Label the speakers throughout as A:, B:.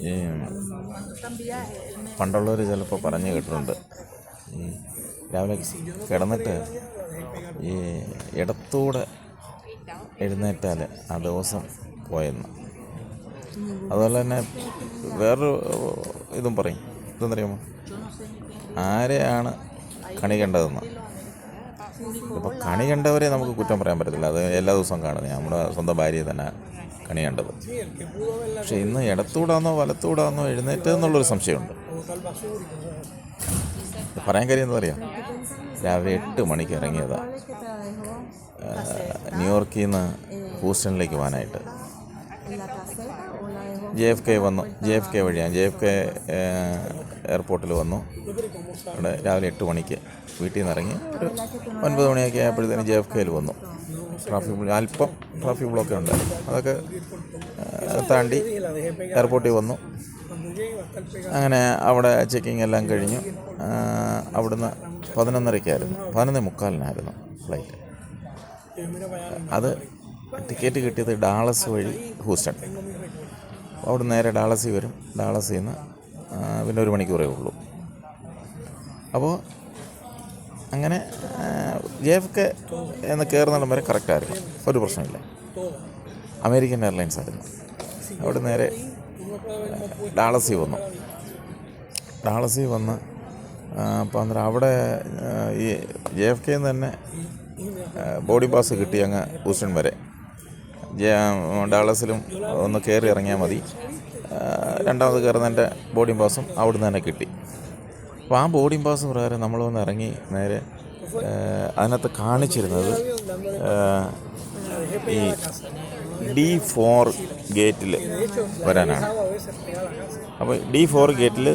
A: ഈ പണ്ടുള്ളവർ ചിലപ്പോൾ പറഞ്ഞു കേട്ടിട്ടുണ്ട്, ഈ രാവിലെ കിടന്നിട്ട് ഈ ഇടത്തൂടെ എഴുന്നേറ്റാൽ ആ ദിവസം പോയെന്ന്. അതുപോലെ തന്നെ വേറൊരു ഇതും പറയും. ഇതെന്നറിയാമോ? ആരെയാണ് കണി കണ്ടതെന്ന്. ഇപ്പോൾ കണി കണ്ടവരെ നമുക്ക് കുറ്റം പറയാൻ പറ്റത്തില്ല, അത് എല്ലാ ദിവസവും കാണുന്നത്. നമ്മുടെ സ്വന്തം ഭാര്യയെ തന്നെ കണി കണ്ടത്. പക്ഷെ ഇന്ന് ഇടത്തൂടാന്നോ വലത്തൂടാന്നോ എഴുന്നേറ്റതെന്നുള്ളൊരു സംശയമുണ്ട്. പറയാൻ കാര്യം എന്താ പറയുക, രാവിലെ 8 മണിക്ക് ഇറങ്ങിയതാണ് ന്യൂയോർക്കിൽ നിന്ന് ഹൂസ്റ്റണിലേക്ക് പോകാനായിട്ട്. JFK വന്നു. JFK വഴിയാണ്. JFK എയർപോർട്ടിൽ വന്നു. അവിടെ രാവിലെ 8 മണിക്ക് വീട്ടിൽ നിന്ന് ഇറങ്ങി ഒരു 9 മണിയൊക്കെ ആയപ്പോഴത്തേനും JFKയിൽ വന്നു. അല്പം ട്രാഫിക് ബ്ലോക്ക് ഉണ്ടായിരുന്നു. അതൊക്കെ താണ്ടി എയർപോർട്ടിൽ വന്നു. അങ്ങനെ അവിടെ ചെക്കിങ് എല്ലാം കഴിഞ്ഞു. അവിടുന്ന് 11:30-ക്കായിരുന്നു, 11:45 ഫ്ലൈറ്റ്. അത് ടിക്കറ്റ് കിട്ടിയത് ഡാളസ് വഴി ഹൂസ്റ്റൺ. അവിടെ നേരെ ഡാളസിൽ വരും. ഡാളസിൽ നിന്ന് പിന്നെ 1 മണിക്കൂറേ ഉള്ളൂ. അപ്പോൾ അങ്ങനെ JFK എന്ന് കയറുന്നിടം വരെ കറക്റ്റായിരുന്നു, ഒരു പ്രശ്നമില്ല. അമേരിക്കൻ എയർലൈൻസ് ആയിരുന്നു. അവിടെ നേരെ ഡാളസിൽ വന്നു. ഡാളസിൽ വന്ന് അപ്പോൾ അന്നേരം അവിടെ ഈ JFKയിൽ നിന്ന് തന്നെ ബോർഡിംഗ് പാസ് കിട്ടി അങ്ങ് ഹൂസ്റ്റൺ വരെ. ഡാളസിലും ഒന്ന് കയറി ഇറങ്ങിയാൽ മതി. രണ്ടാമത് കയറുന്നതിൻ്റെ ബോർഡിംഗ് പാസും അവിടുന്ന് തന്നെ കിട്ടി. അപ്പോൾ ആ ബോർഡിംഗ് പാസ് പ്രകാരം നമ്മൾ വന്ന് ഇറങ്ങി നേരെ അതിനകത്ത് കാണിച്ചിരുന്നത് ഈ D4 ഗേറ്റിൽ വരാനാണ്. അപ്പോൾ D4 ഗേറ്റിൽ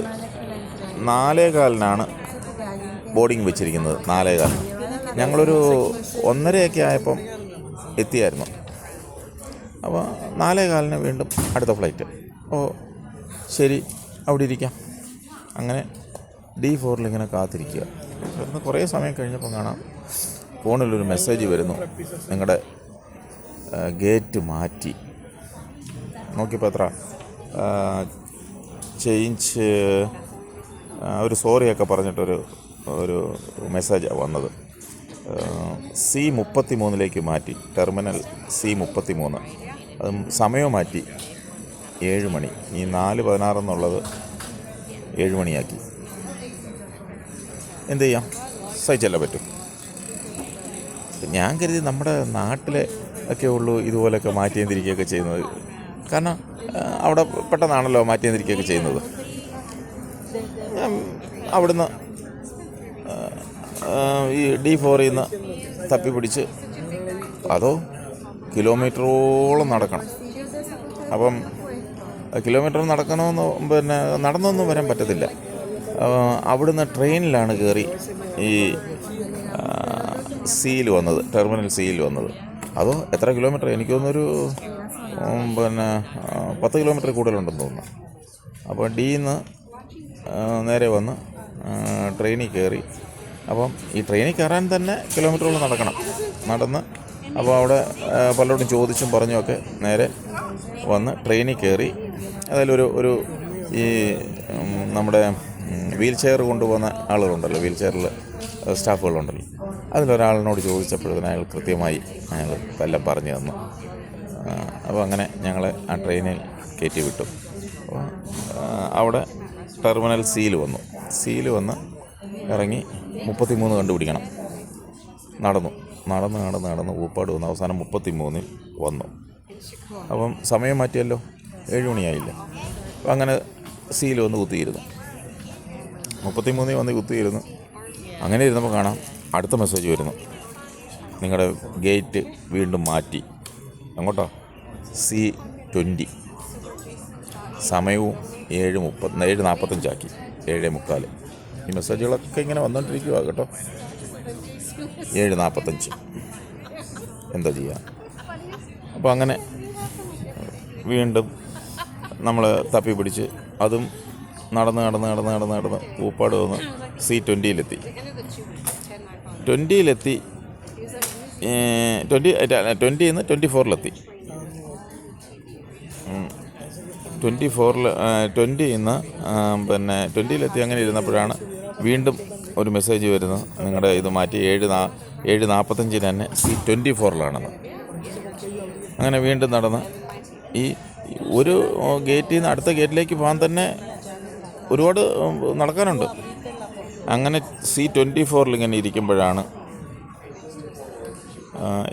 A: 4:15 ബോർഡിംഗ് വെച്ചിരിക്കുന്നത്. 4:15 ഞങ്ങളൊരു 1:30 ആയപ്പം എത്തിയായിരുന്നു. അപ്പോൾ 4:15 വീണ്ടും അടുത്ത ഫ്ലൈറ്റ്. ഓ ശരി, അവിടെ ഇരിക്കാം. അങ്ങനെ D4 ഇങ്ങനെ കാത്തിരിക്കുക. വരുന്ന കുറേ സമയം കഴിഞ്ഞപ്പോൾ കാണാം ഫോണിലൊരു മെസ്സേജ് വരുന്നു, നിങ്ങളുടെ ഗേറ്റ് മാറ്റി. നോക്കിയപ്പോൾ എത്ര ചേഞ്ച് ഒരു സോറിയൊക്കെ പറഞ്ഞിട്ടൊരു മെസ്സേജാണ് വന്നത്. C33 മാറ്റി, ടെർമിനൽ C33. അതും സമയം മാറ്റി 7 മണി. ഈ 4:16 എന്നുള്ളത് 7 മണിയാക്കി. എന്ത് ചെയ്യാം, സഹിച്ചല്ലേ പറ്റും. ഞാൻ കരുതി നമ്മുടെ നാട്ടിലെ ഒക്കെ ഉള്ളൂ ഇതുപോലെയൊക്കെ മാറ്റിയും തിരിക്കുകയൊക്കെ ചെയ്യുന്നത്. കാരണം അവിടെ പെട്ടെന്നാണല്ലോ മാറ്റിയും തിരിക്കുകയൊക്കെ ചെയ്യുന്നത്. അവിടുന്ന് ഈ D4 നിന്ന് തപ്പിപ്പിടിച്ച് അതോ കിലോമീറ്ററോളം നടക്കണം. അപ്പം കിലോമീറ്റർ നടക്കണമെന്ന് പിന്നെ നടന്നൊന്നും വരാൻ പറ്റത്തില്ല. അവിടുന്ന് ട്രെയിനിലാണ് കയറി ഈ സിയിൽ വന്നത്, ടെർമിനൽ സിയിൽ വന്നത്. അതോ എത്ര കിലോമീറ്റർ, എനിക്ക് തോന്നുന്നൊരു പിന്നെ 10 കിലോമീറ്റർ കൂടുതലുണ്ടെന്ന് തോന്നുന്നു. അപ്പോൾ ഡിന്ന് നേരെ വന്ന് ട്രെയിനിൽ കയറി. അപ്പം ഈ ട്രെയിനിൽ കയറാൻ തന്നെ കിലോമീറ്ററോളം നടന്ന് അപ്പോൾ അവിടെ പലരോടും ചോദിച്ചും പറഞ്ഞുമൊക്കെ നേരെ വന്ന് ട്രെയിനിൽ കയറി. അതിലൊരു ഈ നമ്മുടെ വീൽ ചെയർ കൊണ്ടുപോകുന്ന ആളുകളുണ്ടല്ലോ, വീൽ ചെയറിൽ സ്റ്റാഫുകളുണ്ടല്ലോ, അതിലൊരാളിനോട് ചോദിച്ചപ്പോഴത്തേന് അയാൾ കൃത്യമായി അയാൾ എല്ലാം പറഞ്ഞു തന്നു. അപ്പോൾ അങ്ങനെ ഞങ്ങളെ ആ ട്രെയിനിൽ കയറ്റി വിട്ടു. അപ്പോൾ അവിടെ ടെർമിനൽ സിയിൽ വന്ന് ഇറങ്ങി 33 കണ്ടുപിടിക്കണം. നടന്ന് ഊപ്പാട് വന്നു. അവസാനം 33 വന്നു. അപ്പം സമയം മാറ്റിയല്ലോ, 7 മണിയായില്ല. അപ്പം അങ്ങനെ സിയിൽ വന്ന് കുത്തിയിരുന്നു. 33 വന്ന് കുത്തിയിരുന്നു. അങ്ങനെ ഇരുന്നപ്പോൾ കാണാം അടുത്ത മെസ്സേജ് വരുന്നു, നിങ്ങളുടെ ഗേറ്റ് വീണ്ടും മാറ്റി. അങ്ങോട്ടോ C20. സമയവും 7:45 ആക്കി, 7:45. ഈ മെസ്സേജുകളൊക്കെ ഇങ്ങനെ വന്നുകൊണ്ടിരിക്കുക കേട്ടോ. 7:45 എന്താ ചെയ്യുക. അപ്പോൾ അങ്ങനെ വീണ്ടും നമ്മൾ തപ്പി പിടിച്ച് അതും നടന്ന് ഊപ്പാട് വന്ന് C20-ലെത്തി. 20-ലെത്തി 20 നിന്ന് 24-ലെത്തി. 24-ൽ 20 പിന്നെ 20-ലെത്തി അങ്ങനെ ഇരുന്നപ്പോഴാണ് വീണ്ടും ഒരു മെസ്സേജ് വരുന്നത്, നിങ്ങളുടെ ഇത് മാറ്റി 7:45 തന്നെ C24-ലാണെന്ന്. അങ്ങനെ വീണ്ടും നടന്ന് ഈ ഒരു ഗേറ്റിൽ നിന്ന് അടുത്ത ഗേറ്റിലേക്ക് പോകാൻ തന്നെ ഒരുപാട് നടക്കാനുണ്ട്. അങ്ങനെ C24-ൽ ഇങ്ങനെ ഇരിക്കുമ്പോഴാണ്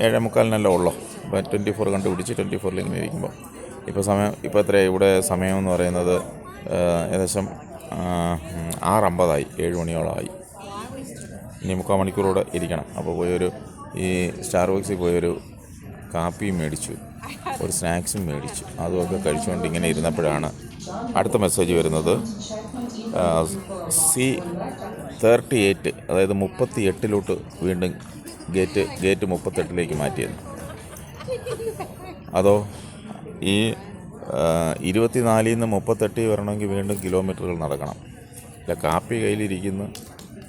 A: 7:45 ഉള്ളോ. അപ്പോൾ 24 കണ്ടുപിടിച്ച് 24-ൽ ഇങ്ങനെ ഇരിക്കുമ്പോൾ ഇപ്പോൾ എത്രയാണ് ഇവിടെ സമയം എന്ന് പറയുന്നത്? ഏകദേശം 6:50 7 മണിയോളമായി. ഇനി 3/4 മണിക്കൂറൂടെ ഇരിക്കണം. അപ്പോൾ ഈ സ്റ്റാർബക്സിൽ പോയൊരു കാപ്പിയും മേടിച്ചു, ഒരു സ്നാക്സും മേടിച്ചു. അതുമൊക്കെ കഴിച്ചുകൊണ്ട് ഇങ്ങനെ ഇരുന്നപ്പോഴാണ് അടുത്ത മെസ്സേജ് വരുന്നത്. C38, അതായത് 38-ലോട്ട് വീണ്ടും ഗേറ്റ് 38-ലേക്ക് മാറ്റിയെന്ന്. അതോ ഈ 24-ൽ നിന്ന് 38 വരണമെങ്കിൽ വീണ്ടും കിലോമീറ്ററുകൾ നടക്കണം. ഇല്ല, കാപ്പി കയ്യിലിരിക്കുന്നു,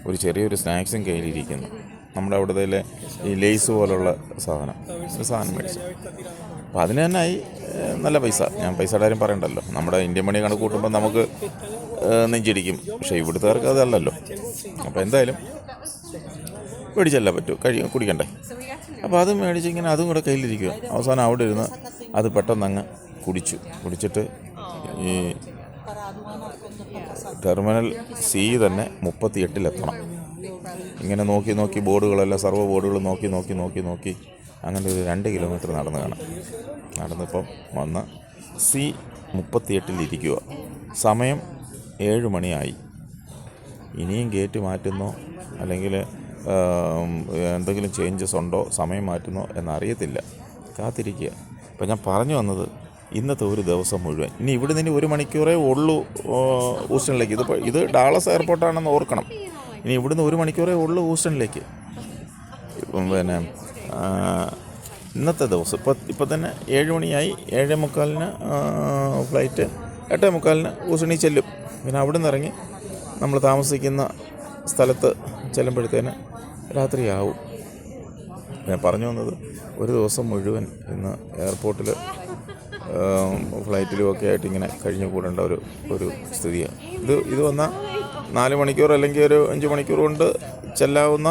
A: ഒരു ചെറിയൊരു സ്നാക്സും കയ്യിലിരിക്കുന്നു. നമ്മുടെ അവിടുത്തെ ഈ ലേസ് പോലുള്ള സാധനം മേടിച്ചു. അപ്പോൾ അതിന് തന്നെ ആയി നല്ല പൈസ. ഞാൻ പൈസയുടെ കാര്യം പറയണ്ടല്ലോ, നമ്മുടെ ഇന്ത്യൻ മണി കണക്ക് കൂട്ടുമ്പോൾ നമുക്ക് നെഞ്ചിടിക്കും. പക്ഷേ ഇവിടുത്തുകാർക്ക് അതല്ലല്ലോ. അപ്പോൾ എന്തായാലും മേടിച്ചല്ല പറ്റൂ, കുടിക്കണ്ടേ. അപ്പോൾ അത് മേടിച്ചിങ്ങനെ അതും കൂടെ കയ്യിലിരിക്കുക. അവസാനം അവിടെ ഇരുന്ന് അത് പെട്ടെന്ന് കുടിച്ചിട്ട് ഈ ടെർമിനൽ C തന്നെ 38-ലെത്തണം. ഇങ്ങനെ നോക്കി ബോർഡുകളെല്ലാം സർവ്വ ബോർഡുകൾ നോക്കി അങ്ങനെ ഒരു 2 കിലോമീറ്റർ നടന്നിപ്പം വന്ന് C38-ലിരിക്കുക. സമയം 7 മണിയായി. ഇനിയും ഗേറ്റ് മാറ്റുന്നോ അല്ലെങ്കിൽ എന്തെങ്കിലും ചേഞ്ചസ് ഉണ്ടോ, സമയം മാറ്റുന്നോ എന്നറിയത്തില്ല, കാത്തിരിക്കുക. അപ്പോൾ ഞാൻ പറഞ്ഞു വന്നത്, ഇന്നത്തെ ഒരു ദിവസം മുഴുവൻ ഇനി ഇവിടെ നിന്ന് 1 മണിക്കൂറേ ഉള്ളൂ ഹൂസ്റ്റണിലേക്ക്. ഇത് ഡാളസ് എയർപോർട്ടാണെന്ന് ഓർക്കണം. ഇനി ഇവിടുന്ന് 1 മണിക്കൂറേ ഉള്ളൂ ഹൂസ്റ്റണിലേക്ക്. പിന്നെ ഇന്നത്തെ ദിവസം ഇപ്പം തന്നെ 7 മണിയായി. 7:45 ഫ്ലൈറ്റ്, 8:45 ഹൂസ്റ്റണിൽ ചെല്ലും. പിന്നെ അവിടെ നിന്ന് ഇറങ്ങി നമ്മൾ താമസിക്കുന്ന സ്ഥലത്ത് ചെല്ലുമ്പോഴത്തേന് രാത്രിയാവും. ഞാൻ പറഞ്ഞു വന്നത്, ഒരു ദിവസം മുഴുവൻ ഇന്ന് എയർപോർട്ടിൽ ഫ്ലൈറ്റിലും ഒക്കെ ആയിട്ട് ഇങ്ങനെ കഴിഞ്ഞു കൂടേണ്ട ഒരു സ്ഥിതിയാണ്. ഇത് വന്നാൽ 4 മണിക്കൂർ അല്ലെങ്കിൽ ഒരു 5 മണിക്കൂർ കൊണ്ട് ചെല്ലാവുന്ന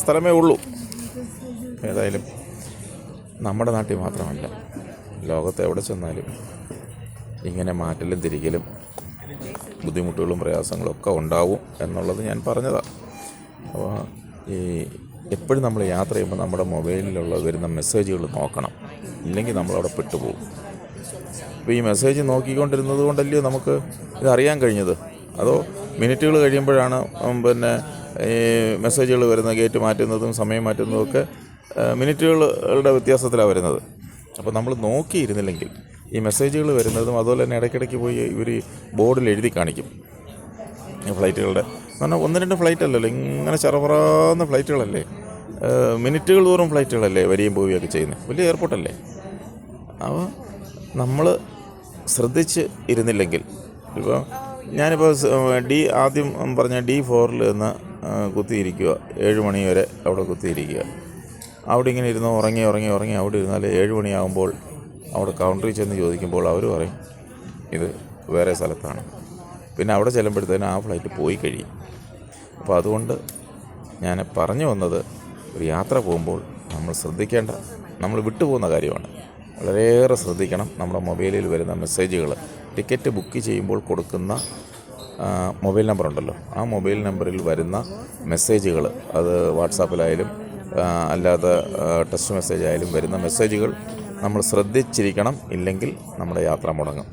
A: സ്ഥലമേ ഉള്ളൂ. ഏതായാലും നമ്മുടെ നാട്ടിൽ മാത്രമല്ല, ലോകത്ത് എവിടെ ചെന്നാലും ഇങ്ങനെ മാറ്റലും തിരിക്കലും ബുദ്ധിമുട്ടുകളും പ്രയാസങ്ങളും ഒക്കെ ഉണ്ടാവും എന്നുള്ളത് ഞാൻ പറഞ്ഞതാണ്. അപ്പോൾ എപ്പോഴും നമ്മൾ യാത്ര ചെയ്യുമ്പോൾ നമ്മുടെ മൊബൈലിലുള്ള വരുന്ന മെസ്സേജുകൾ നോക്കണം, ഇല്ലെങ്കിൽ നമ്മളവിടെ പെട്ടുപോകും. അപ്പോൾ ഈ മെസ്സേജ് നോക്കിക്കൊണ്ടിരുന്നത് കൊണ്ടല്ലയോ നമുക്ക് ഇതറിയാൻ കഴിഞ്ഞത്? അതോ മിനിറ്റുകൾ കഴിയുമ്പോഴാണ് പിന്നെ ഈ മെസ്സേജുകൾ വരുന്നത്? ഗേറ്റ് മാറ്റുന്നതും സമയം മാറ്റുന്നതും ഒക്കെ മിനിറ്റുകളുടെ വ്യത്യാസത്തിലാണ് വരുന്നത്. അപ്പോൾ നമ്മൾ നോക്കിയിരുന്നില്ലെങ്കിൽ ഈ മെസ്സേജുകൾ വരുന്നതും അതുപോലെ തന്നെ ഇടയ്ക്കിടയ്ക്ക് പോയി ഇവർ ബോർഡിൽ എഴുതി കാണിക്കും ഫ്ലൈറ്റുകളുടെ. കാരണം 1-2 ഫ്ലൈറ്റ് അല്ലല്ലോ, ഇങ്ങനെ ചറപറാന്ന ഫ്ലൈറ്റുകളല്ലേ, മിനിറ്റുകൾ തോറും ഫ്ലൈറ്റുകളല്ലേ വരികയും പോവുകയൊക്കെ ചെയ്യുന്നത്. വലിയ എയർപോർട്ടല്ലേ. അപ്പോൾ നമ്മൾ ശ്രദ്ധിച്ച് ഇരുന്നില്ലെങ്കിൽ, ഇപ്പോൾ ഞാനിപ്പോൾ ആദ്യം പറഞ്ഞ D4-ൽ നിന്ന് കുത്തിയിരിക്കുക, 7 മണി വരെ അവിടെ കുത്തിയിരിക്കുക. അവിടെ ഇങ്ങനെ ഇരുന്ന് ഉറങ്ങി അവിടെ ഇരുന്നാൽ 7 മണിയാകുമ്പോൾ അവിടെ കൗണ്ടറിൽ ചെന്ന് ചോദിക്കുമ്പോൾ അവർ പറയും ഇത് വേറെ സ്ഥലത്താണ്. പിന്നെ അവിടെ ചെല്ലുമ്പോഴത്തേനും ആ ഫ്ലൈറ്റ് പോയി കഴിയും. അപ്പോൾ അതുകൊണ്ട് ഞാൻ പറഞ്ഞു വന്നത്, ഒരു യാത്ര പോകുമ്പോൾ നമ്മൾ ശ്രദ്ധിക്കേണ്ട, നമ്മൾ വിട്ടുപോകുന്ന കാര്യമാണ്. വളരെയേറെ ശ്രദ്ധിക്കണം. നമ്മുടെ മൊബൈലിൽ വരുന്ന മെസ്സേജുകൾ, ടിക്കറ്റ് ബുക്ക് ചെയ്യുമ്പോൾ കൊടുക്കുന്ന മൊബൈൽ നമ്പർ ഉണ്ടല്ലോ, ആ മൊബൈൽ നമ്പറിൽ വരുന്ന മെസ്സേജുകൾ, അത് വാട്സാപ്പിലായാലും അല്ലാതെ ടെക്സ്റ്റ് മെസ്സേജ് ആയാലും വരുന്ന മെസ്സേജുകൾ നമ്മൾ ശ്രദ്ധിച്ചിരിക്കണം. ഇല്ലെങ്കിൽ നമ്മുടെ യാത്ര മുടങ്ങും.